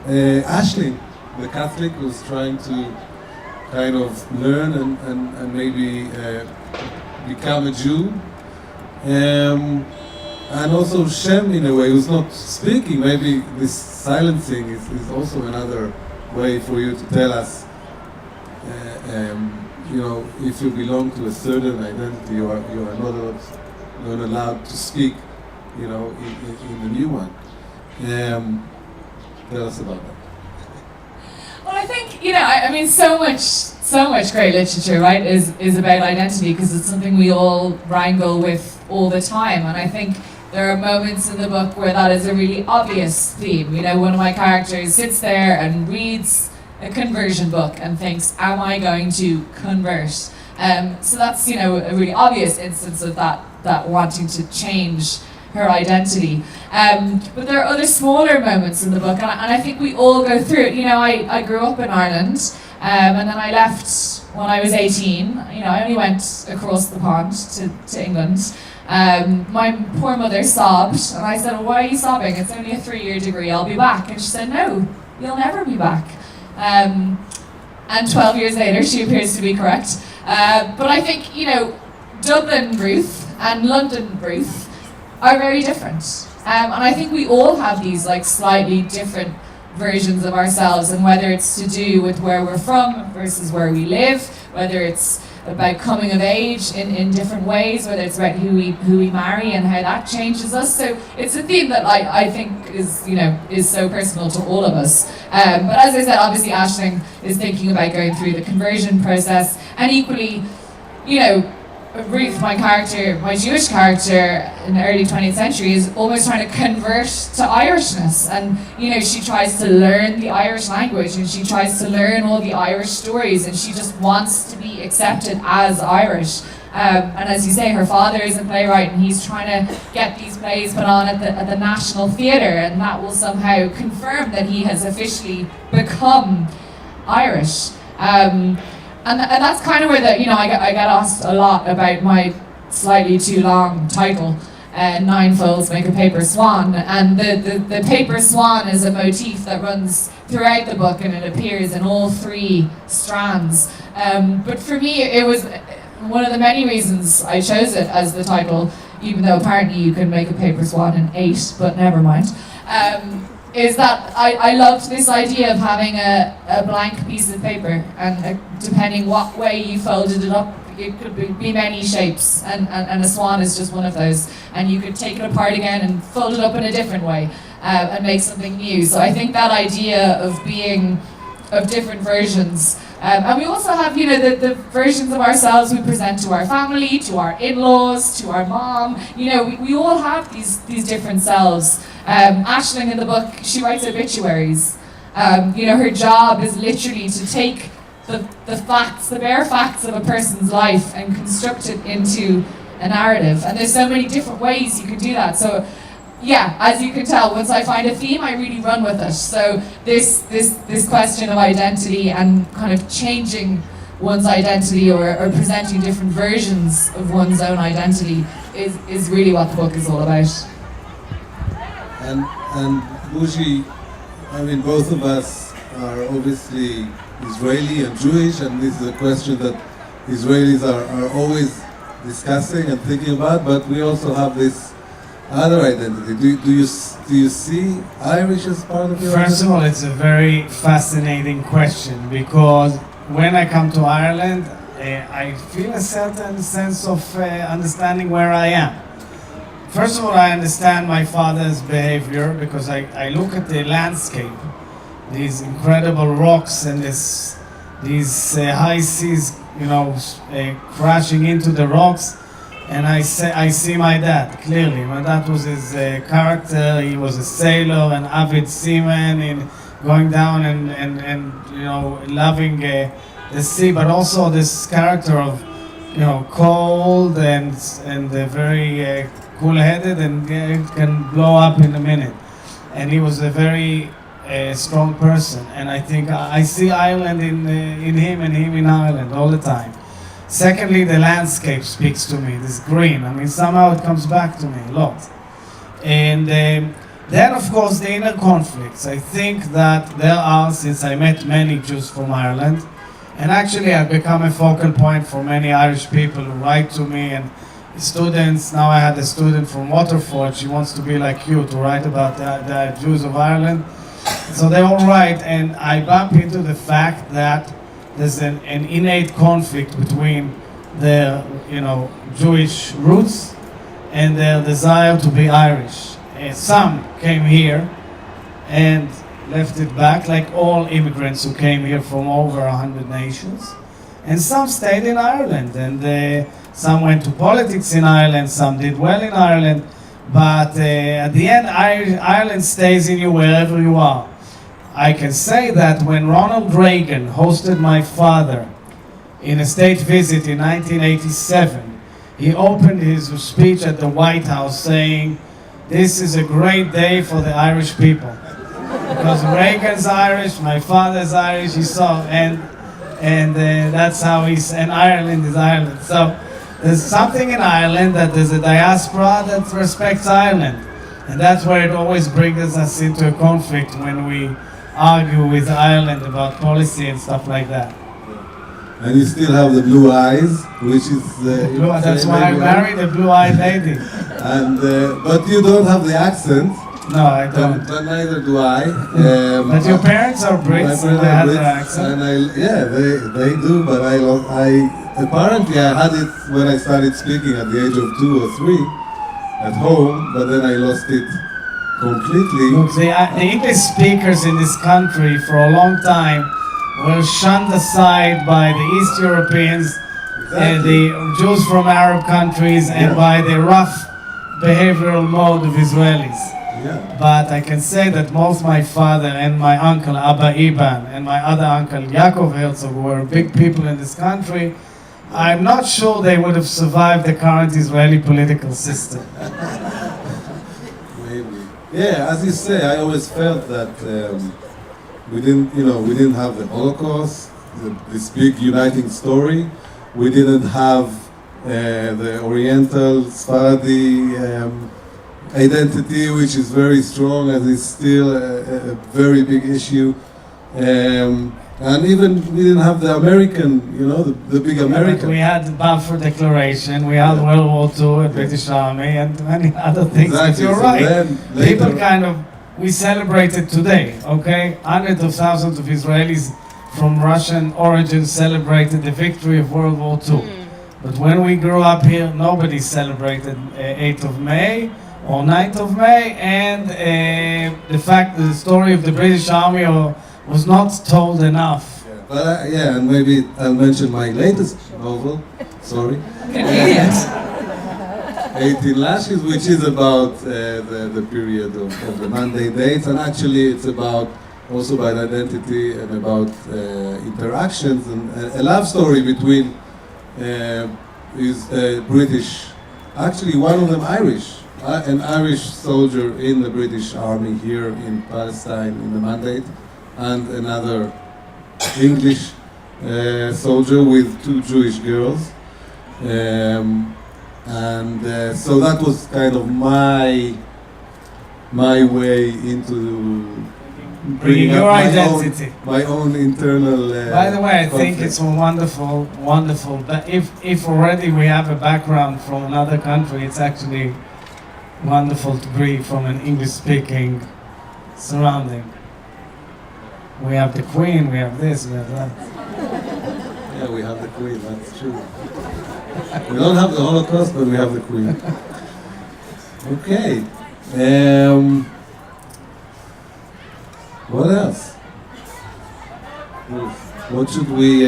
Aisling, the Catholic, who's trying to kind of learn and maybe become a Jew. And also Shem, in a way, who's not speaking. Maybe this silencing is also another way for you to tell us, if you belong to a certain identity, you are not allowed to speak, in the new one. Tell us about that. Well, I think, I mean, so much great literature, right, is about identity, because it's something we all wrangle with all the time. And I think there are moments in the book where that is a really obvious theme. One of my characters sits there and reads a conversion book and thinks, am I going to convert? So that's, a really obvious instance of that wanting to change her identity. But there are other smaller moments in the book, and I think we all go through it. I grew up in Ireland, and then I left when I was 18. I only went across the pond to England. My poor mother sobbed, and I said, well, why are you sobbing? It's only a 3-year degree, I'll be back. And she said, no, you'll never be back. And 12 years later, she appears to be correct. But I think, Dublin Ruth and London Ruth are very different. And I think we all have these slightly different versions of ourselves, and whether it's to do with where we're from versus where we live, whether it's about coming of age in different ways, whether it's about who we marry and how that changes us. So it's a theme that I think is so personal to all of us. But as I said, obviously Aisling is thinking about going through the conversion process, and equally, Ruth, my character, my Jewish character in the early 20th century, is almost trying to convert to Irishness. And, you know, she tries to learn the Irish language and she tries to learn all the Irish stories and she just wants to be accepted as Irish. And as you say, her father is a playwright and he's trying to get these plays put on at the National Theatre, and that will somehow confirm that he has officially become Irish. And that's kind of where I get asked a lot about my slightly too long title, Nine Foals Make a Paper Swan. And the paper swan is a motif that runs throughout the book and it appears in all three strands. But for me, it was one of the many reasons I chose it as the title, even though apparently you can make a paper swan in 8, but never mind. Is that I loved this idea of having a blank piece of paper, and depending what way you folded it up, it could be many shapes, and a swan is just one of those. And you could take it apart again and fold it up in a different way and make something new. So I think that idea of being of different versions. And we also have, the versions of ourselves we present to our family, to our in-laws, to our mom. We all have these different selves. Aisling in the book, she writes obituaries. Her job is literally to take the facts, the bare facts of a person's life and construct it into a narrative. And there's so many different ways you can do that. So yeah, as you can tell, once I find a theme, I really run with it. So this question of identity and kind of changing one's identity or presenting different versions of one's own identity is really what the book is all about. And Buji, I mean, both of us are obviously Israeli and Jewish, and this is a question that Israelis are always discussing and thinking about, but we also have this other identity. Do you see Irish as part of your identity? First of all, it's a very fascinating question, because when I come to Ireland, I feel a certain sense of understanding where I am. First of all, I understand my father's behavior because I look at the landscape, these incredible rocks and these high seas, crashing into the rocks. And I see my dad, clearly. My dad was his character. He was a sailor, an avid seaman, in going down and loving the sea, but also this character of, cold and very cool-headed and can blow up in a minute. And he was a very strong person. And I think I see Ireland in him and him in Ireland all the time. Secondly, the landscape speaks to me, this green. I mean, somehow it comes back to me a lot. And then, of course, the inner conflicts. I think that there are, since I met many Jews from Ireland, and actually I've become a focal point for many Irish people who write to me, and students. Now I had a student from Waterford, she wants to be like you, to write about the Jews of Ireland. So they all write, and I bump into the fact that there's an innate conflict between their, Jewish roots and their desire to be Irish. Some came here and left it back, like all immigrants who came here from over 100 nations. And some stayed in Ireland, and some went to politics in Ireland, some did well in Ireland. But at the end, Ireland stays in you wherever you are. I can say that when Ronald Reagan hosted my father in a state visit in 1987, he opened his speech at the White House saying, "This is a great day for the Irish people." Because Reagan's Irish, my father's Irish, he saw, and that's how and Ireland is Ireland. So there's something in Ireland that there's a diaspora that respects Ireland. And that's where it always brings us into a conflict when we argue with Ireland about policy and stuff like that. And you still have the blue eyes, which is... that's why I married a blue-eyed lady. And but you don't have the accent. No, I don't. But neither do I. But your parents are Brits, and they have their accent. And they do, but apparently I had it when I started speaking at the age of 2 or 3 at home, but then I lost it completely. Look, the English speakers in this country for a long time were shunned aside by the East Europeans the Jews from Arab countries and by the rough behavioral mode of Israelis. Yeah. But I can say that both my father and my uncle Abba Iban and my other uncle Yaakov Herzog, who were big people in this country, I'm not sure they would have survived the current Israeli political system. Maybe. Yeah, as you say, I always felt that we didn't have the Holocaust, this big uniting story. We didn't have the Oriental Sephardi identity, which is very strong and is still a very big issue. And even we didn't have the American, the big American. We had the Balfour Declaration, we had World War II, the British Army, and many other things. Exactly. But you're So right. then People later, we celebrated today, okay? Hundreds of thousands of Israelis from Russian origin celebrated the victory of World War II. But when we grew up here, nobody celebrated 8th of May or 9th of May, and the fact that the story of the British Army was not told enough. but and maybe I'll mention my latest novel. Sorry. Convenient. 18 Lashes, which is about the period of the Monday dates, and actually it's also about identity and about interactions and a love story between British, actually one of them Irish, an Irish soldier in the British Army here in Palestine in the Mandate, and another English soldier with 2 Jewish girls. So that was kind of my way into Bringing your up identity. my own internal. By the way, I think conflict. it's wonderful. But if already we have a background from another country, it's actually wonderful to be from an English-speaking surrounding. We have the Queen, we have this, we have that. Yeah, we have the Queen. That's true. We don't have the Holocaust, but we have the Queen. Okay. What else? What should we?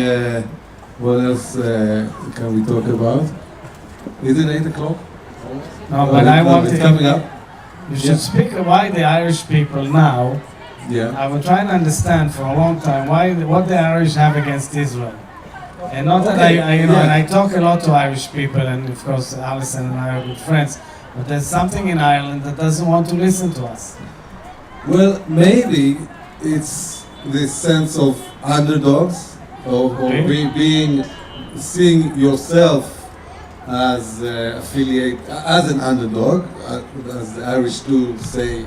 What else can we talk about? Is it 8 o'clock? No, but I want it's to. coming up. You should speak why the Irish people now. Yeah. I was trying to understand for a long time what the Irish have against Israel. And not that Okay, and yeah. I talk a lot to Irish people, and of course Alison and I are good friends, but there's something in Ireland that doesn't want to listen to us. Well, maybe it's this sense of underdogs, of seeing yourself as as an underdog, as the Irish do say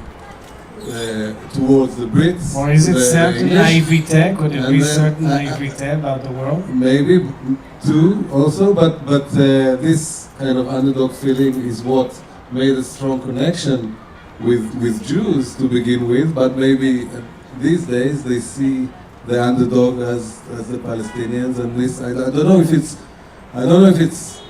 towards the Brits. Or is it the certain English. naivete? Could it And be then, certain naivete about the world? Maybe too, also, but this kind of underdog feeling is what made a strong connection with Jews to begin with. But maybe these days they see the underdog as the Palestinians, and this I don't know if it's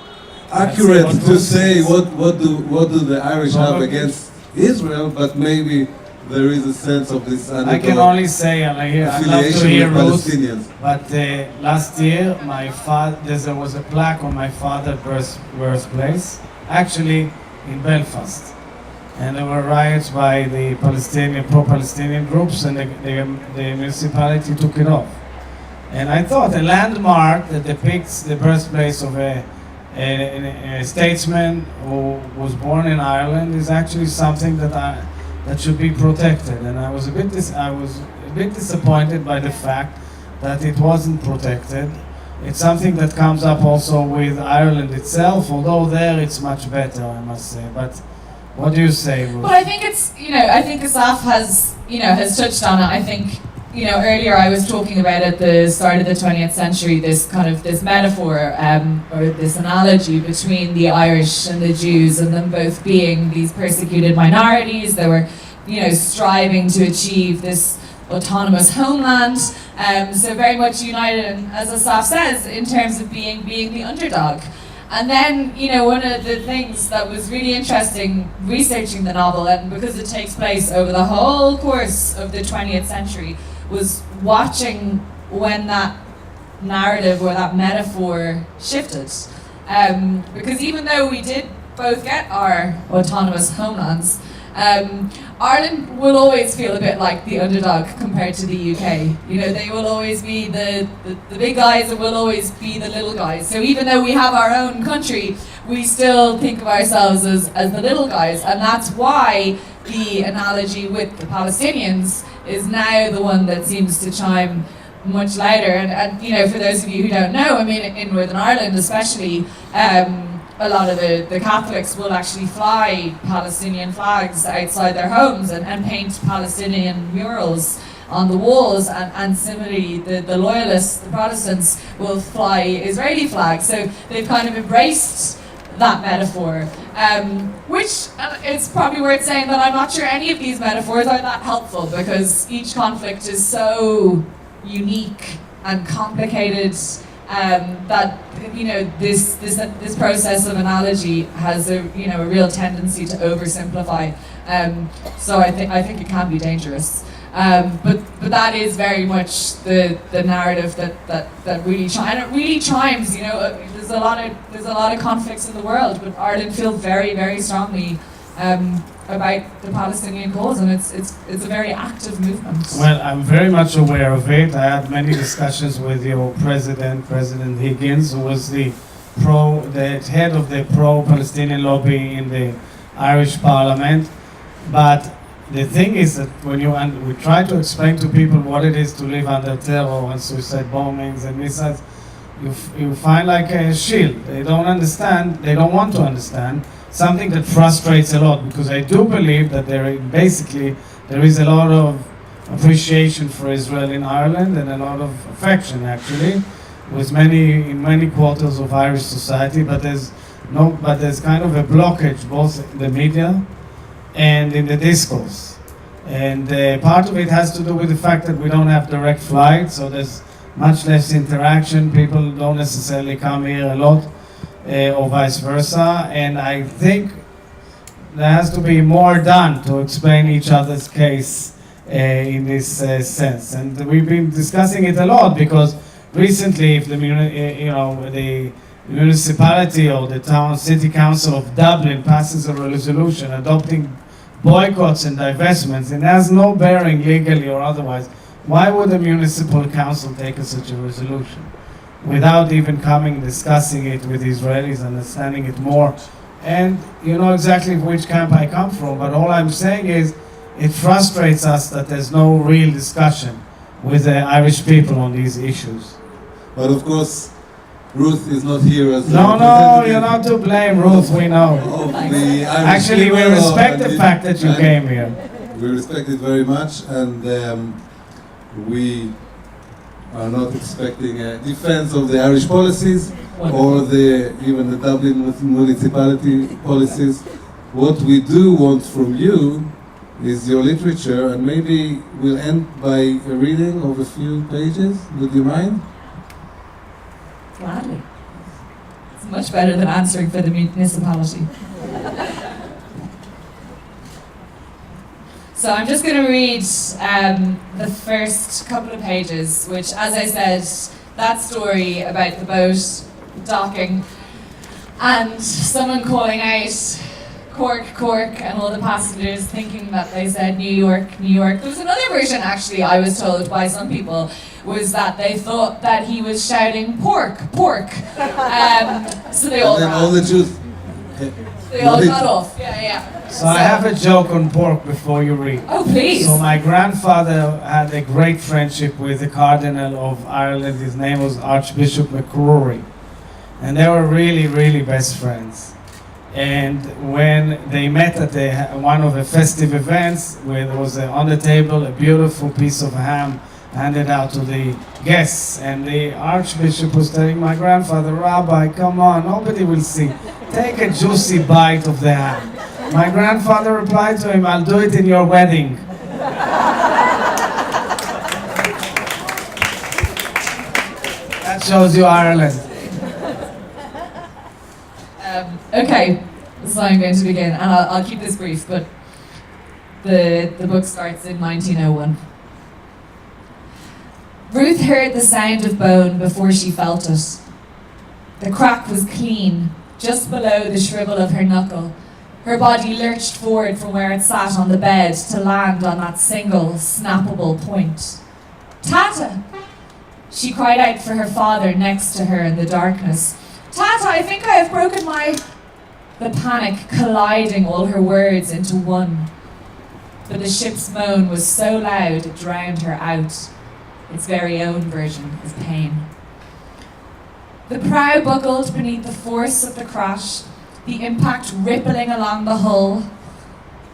accurate what to was say this? what do the Irish have Probably. against Israel, but maybe there is a sense of this I underdog can only say, and I'd love to affiliation hear with Ruth, Palestinians. but last year there was a plaque on my father's birthplace, actually in Belfast. And there were riots by the pro-Palestinian groups, and the municipality took it off. And I thought a landmark that depicts the birthplace of a statesman who was born in Ireland is actually something that should be protected. And I was a bit disappointed by the fact that it wasn't protected. It's something that comes up also with Ireland itself, although there it's much better, I must say. But what do you say, Ruth? Well, I think it's, I think Asaf has touched on it. I think, earlier I was talking about at the start of the 20th century, this metaphor or this analogy between the Irish and the Jews, and them both being these persecuted minorities that were, striving to achieve this autonomous homeland. So very much united, and as Asaf says, in terms of being the underdog. And then, one of the things that was really interesting researching the novel, and because it takes place over the whole course of the 20th century, was watching when that narrative or that metaphor shifted. Because even though we did both get our autonomous homelands, Ireland will always feel a bit like the underdog compared to the UK. You know, they will always be the big guys and we'll always be the little guys. So even though we have our own country, we still think of ourselves as the little guys. And that's why the analogy with the Palestinians is now the one that seems to chime much louder. And you know, for those of you who don't know, I mean, in Northern Ireland especially, a lot of the Catholics will actually fly Palestinian flags outside their homes and paint Palestinian murals on the walls, and similarly the loyalists, the Protestants, will fly Israeli flags. So they've kind of embraced that metaphor, which it's probably worth saying that I'm not sure any of these metaphors are that helpful, because each conflict is so unique and complicated that, you know, this process of analogy has a real tendency to oversimplify. So I think it can be dangerous. But that is very much the narrative that really chimes. You know, there's a lot of conflicts in the world, but Ireland feels very, very strongly about the Palestinian cause, and it's a very active movement. Well, I'm very much aware of it. I had many discussions with your President Higgins, who was the head of the pro-Palestinian lobby in the Irish Parliament. But the thing is that when we try to explain to people what it is to live under terror and suicide bombings and missiles, you find like a shield. They don't understand. They don't want to understand. Something that frustrates a lot, because I do believe that there is a lot of appreciation for Israel in Ireland, and a lot of affection actually, in many quarters of Irish society. But there's kind of a blockage both in the media and in the discourse, and part of it has to do with the fact that we don't have direct flights, so there's much less interaction. People don't necessarily come here a lot. Or vice versa, and I think there has to be more done to explain each other's case in this sense. And we've been discussing it a lot, because recently, if the municipality or the town city council of Dublin passes a resolution adopting boycotts and divestments, and has no bearing legally or otherwise, why would the municipal council take such a resolution without even discussing it with Israelis, understanding it more? And you know exactly which camp I come from, but all I'm saying is it frustrates us that there's no real discussion with the Irish people on these issues. But of course, Ruth is not here as No, you're not to blame, Ruth, we know. Actually, we respect the fact that you came here. We respect it very much, and we are not expecting a defense of the Irish policies or even the Dublin municipality policies. What we do want from you is your literature, and maybe we'll end by a reading of a few pages. Would you mind? Gladly. It's much better than answering for the municipality. So I'm just going to read the first couple of pages, which, as I said, that story about the boat docking and someone calling out Cork, Cork, and all the passengers thinking that they said New York, New York. There was another version, actually, I was told by some people, was that they thought that he was shouting pork, pork. So they all ran. All the Jews. They all got off. Yeah. So I have a joke on pork before you read. Oh, please. So my grandfather had a great friendship with the Cardinal of Ireland. His name was Archbishop McCrory. And they were really, really best friends. And when they met at one of the festive events, where there was on the table a beautiful piece of ham handed out to the guests, and the Archbishop was telling my grandfather, "Rabbi, come on, nobody will see. Take a juicy bite of the ham." My grandfather replied to him, "I'll do it in your wedding." That shows you Ireland. Okay, so I'm going to begin, and I'll keep this brief, but the book starts in 1901. Ruth heard the sound of bone before she felt it. The crack was clean, just below the shrivel of her knuckle. Her body lurched forward from where it sat on the bed to land on that single, snappable point. "Tata!" She cried out for her father next to her in the darkness. "Tata, I think I have broken my..." The panic colliding all her words into one. But the ship's moan was so loud it drowned her out, its very own version of pain. The prow buckled beneath the force of the crash, the impact rippling along the hull.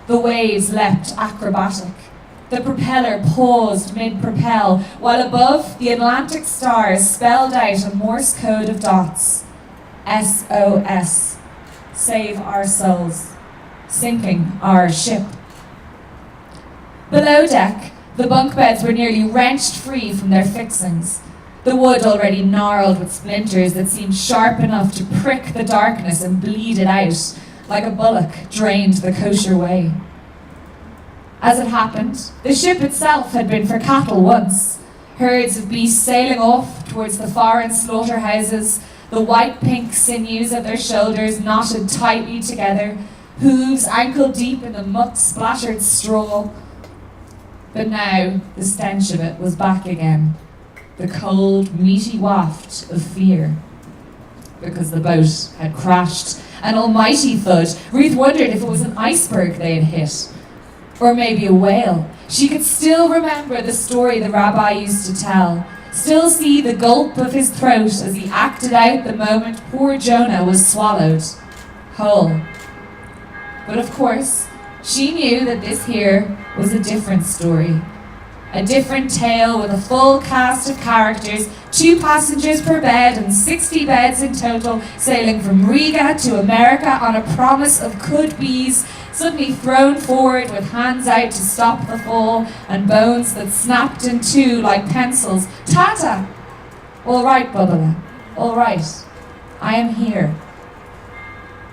The waves leapt acrobatic. The propeller paused mid-propel, while above the Atlantic stars spelled out a Morse code of dots. SOS. Save our souls. Sinking our ship. Below deck, the bunk beds were nearly wrenched free from their fixings. The wood already gnarled with splinters that seemed sharp enough to prick the darkness and bleed it out, like a bullock drained the kosher way. As it happened, the ship itself had been for cattle once. Herds of beasts sailing off towards the foreign slaughterhouses, the white-pink sinews at their shoulders knotted tightly together, hooves ankle-deep in the muck-splattered straw. But now the stench of it was back again. The cold, meaty waft of fear. Because the boat had crashed. An almighty thud. Ruth wondered if it was an iceberg they had hit. Or maybe a whale. She could still remember the story the rabbi used to tell. Still see the gulp of his throat as he acted out the moment poor Jonah was swallowed. Whole. But of course, she knew that this here was a different story. A different tale with a full cast of characters, 2 passengers per bed and 60 beds in total, sailing from Riga to America on a promise of could-be's, suddenly thrown forward with hands out to stop the fall and bones that snapped in two like pencils. "Tata!" "All right, Bubala. All right. I am here."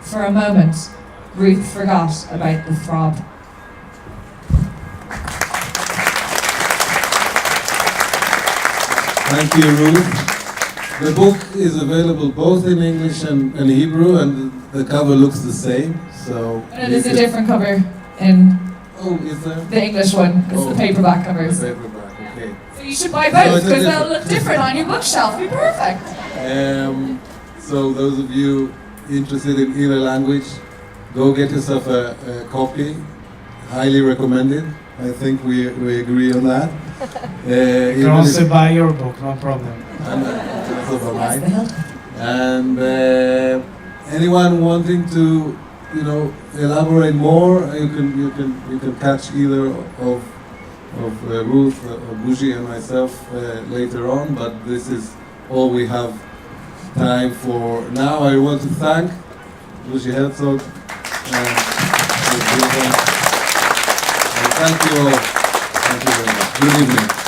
For a moment, Ruth forgot about the throb. Thank you, Ruth. The book is available both in English and Hebrew, and the cover looks the same. So And there's a different cover in Oh, is there? the English one. It's Oh. the paperback covers. The paperback, okay. So you should buy So both it's a because they'll different- look different on your bookshelf. Be perfect. So those of you interested in either language, go get yourself a copy. Highly recommended. I think we agree on that. You can also buy your book, no problem. Also for That's mine. the hilt. And anyone wanting to, elaborate more, you can catch either of Ruth or Bushi and myself later on. But this is all we have time for now. I want to thank Bushi Herzog and thank you all. Thank you very much. Good evening.